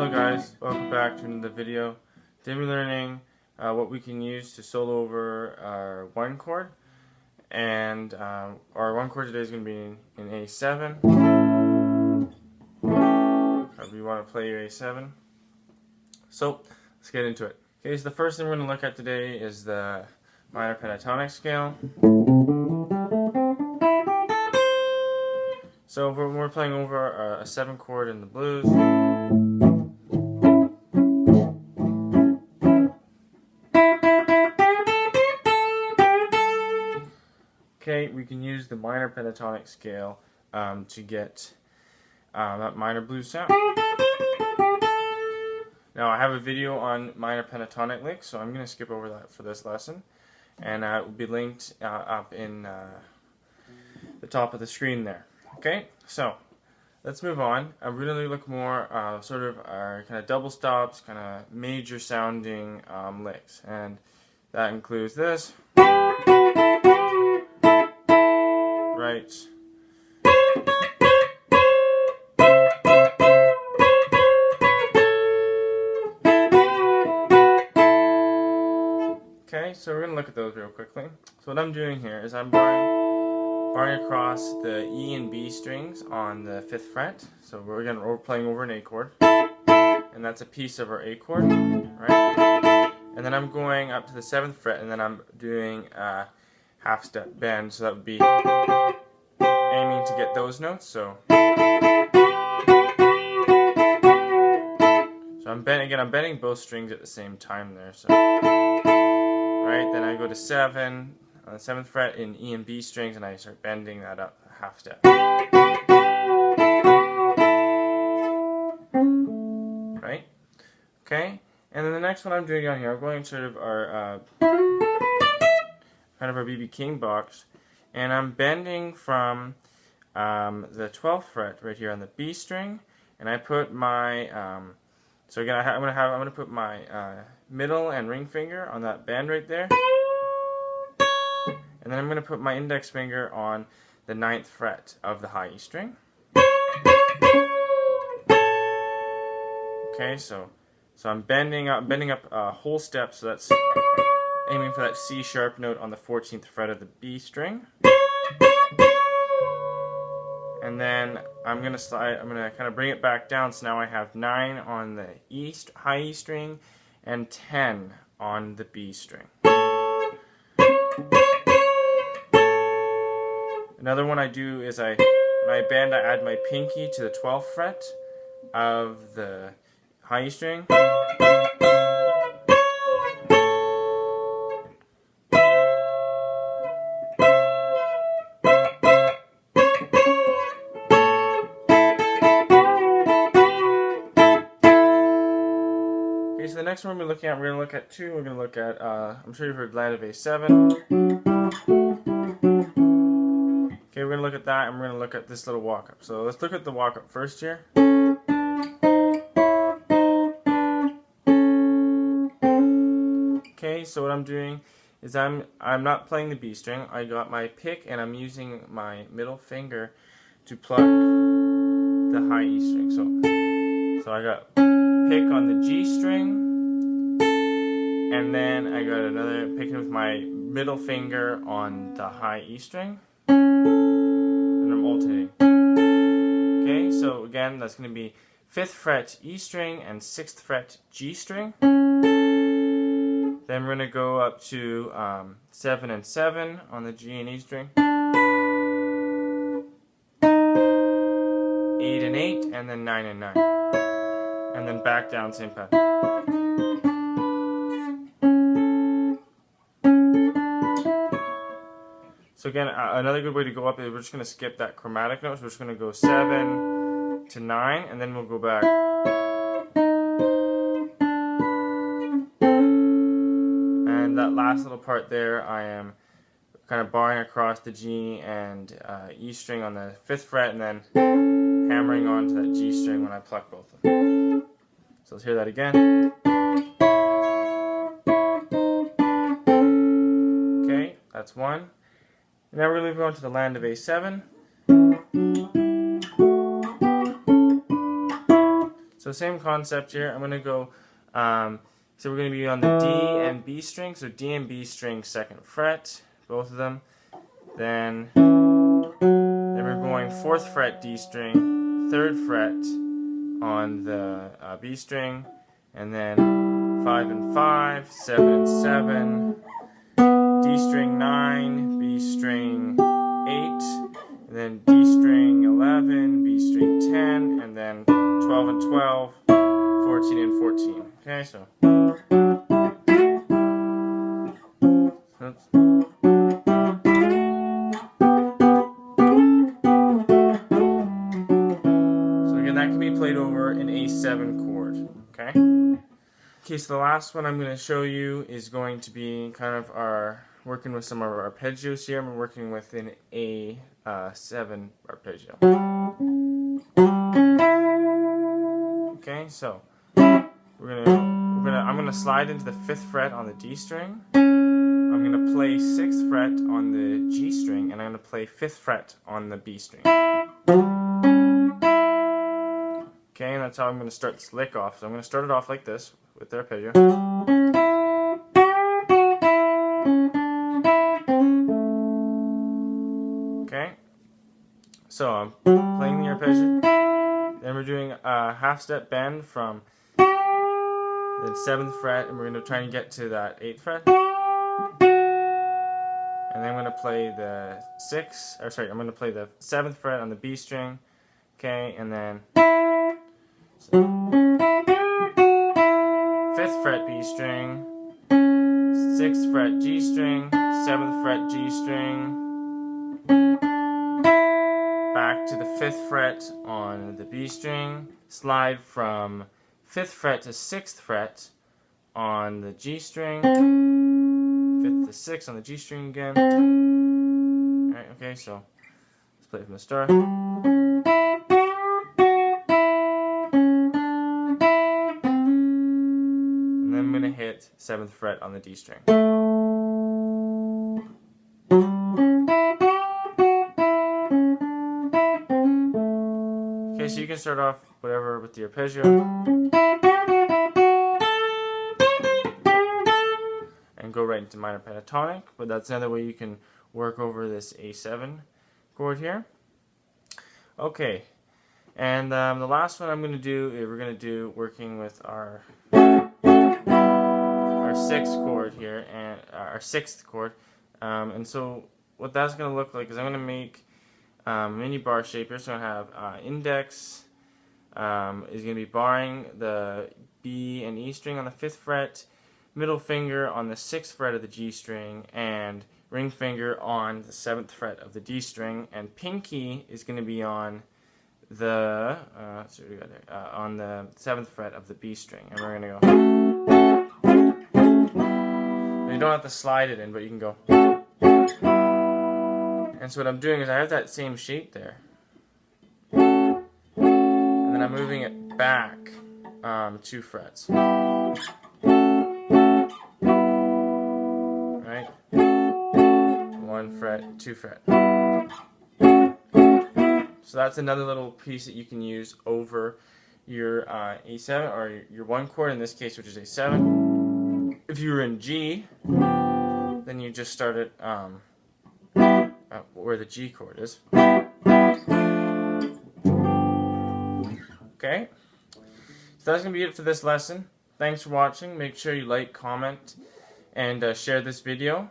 Hello guys, welcome back to another video. Today we're learning what we can use to solo over our one chord, and our one chord today is going to be in A7. However you want to play your A7. So let's get into it. Okay, so the first thing we're going to look at today is the minor pentatonic scale. So when we're playing over a 7 chord in the blues, okay, we can use the minor pentatonic scale to get that minor blues sound. Now I have a video on minor pentatonic licks, so I'm going to skip over that for this lesson, and it will be linked up in the top of the screen there. Okay, so let's move on. I'm going to look more sort of our kind of double stops, kind of major sounding licks, and that includes this. Right. Okay, so we're going to look at those real quickly. So what I'm doing here is I'm barring across the E and B strings on the 5th fret. So we're playing over an A chord, and that's a piece of our A chord, right? And then I'm going up to the 7th fret, and then I'm doing a half step bend, so that would be aiming to get those notes. So I'm bending both strings at the same time there. So right, then I go to 7 on the 7th fret in E and B strings, and I start bending that up a half step. Right? Okay? And then the next one I'm doing down here, I'm going sort of our kind of our B.B. King box, and I'm bending from the 12th fret right here on the B string, and I put my so again I'm gonna put my middle and ring finger on that bend right there, and then I'm gonna put my index finger on the 9th fret of the high E string. Okay, so I'm bending up a whole step, so that's aiming for that C sharp note on the 14th fret of the B string. And then I'm gonna kind of bring it back down, so now I have 9 on the high E string and 10 on the B string. Another one I do is when I bend, I add my pinky to the 12th fret of the high E string. Okay, so the next one we're going to look at two. We're going to look at, I'm sure you've heard land of A7. Okay, we're going to look at that, and we're going to look at this little walk-up. So let's look at the walk-up first here. Okay, so what I'm doing is I'm not playing the B string. I got my pick, and I'm using my middle finger to pluck the high E string. So I got pick on the G string, and then I got another picking with my middle finger on the high E string, and I'm alternating. Okay, so again, that's going to be 5th fret E string and 6th fret G string. Then we're going to go up to 7 and 7 on the G and E string, 8 and 8, and then 9 and 9. And then back down, same pattern. So again, another good way to go up is we're just going to skip that chromatic note. So we're just going to go 7 to 9, and then we'll go back. And that last little part there, I am kind of barring across the G and E string on the 5th fret, and then hammering onto that G string when I pluck both of them. So let's hear that again. Okay, that's one. And now we're going to move on to the land of A7. So same concept here. I'm going to go, so we're going to be on the D and B string. So D and B string, 2nd fret, both of them. Then we're going 4th fret D string, 3rd fret on the B string, and then 5 and 5, 7 and 7, D string 9, B string 8, and then D string 11, B string 10, and then 12 and 12, 14 and 14. Okay, so again, that can be played over an A7 chord. Okay. Okay, so the last one I'm going to show you is going to be kind of working with some of our arpeggios here. I'm working with an A7 arpeggio. Okay, so I'm gonna slide into the 5th fret on the D string. I'm gonna play 6th fret on the G string, and I'm gonna play 5th fret on the B string. Okay, and that's how I'm gonna start this lick off. So I'm gonna start it off like this with the arpeggio. Okay, so I'm playing the arpeggio. Then we're doing a half-step bend from the 7th fret, and we're going to try and get to that 8th fret. And then I'm going to play the 7th fret on the B string. Okay, and then 5th fret B string, 6th fret G string, 7th fret G string, back to the 5th fret on the B string, slide from 5th fret to 6th fret on the G string, 5th to 6th on the G string again. Alright, okay, so let's play it from the start. And then I'm going to hit 7th fret on the D string. Okay, so you can start off whatever with the arpeggio. And go right into minor pentatonic, but that's another way you can work over this A7 chord here. Okay, and the last one I'm going to do is we're going to do working with our 6th chord here, and our 6th chord. And so what that's going to look like is I'm going to make mini bar shape here. So I'm going to have index is going to be barring the B and E string on the 5th fret, middle finger on the 6th fret of the G string, and ring finger on the 7th fret of the D string, and pinky is going to be on the on the 7th fret of the B string, and we're going to go. You don't have to slide it in, but you can go. And so what I'm doing is I have that same shape there, and then I'm moving it back 2 frets. Right? 1 fret, 2 fret. So that's another little piece that you can use over your A7 or your 1 chord in this case, which is A7. If you were in G, then you just start it where the G chord is. Okay, so that's going to be it for this lesson. Thanks for watching. Make sure you like, comment, and share this video.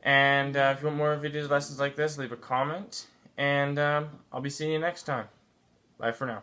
And if you want more videos, lessons like this, leave a comment. And I'll be seeing you next time. Bye for now.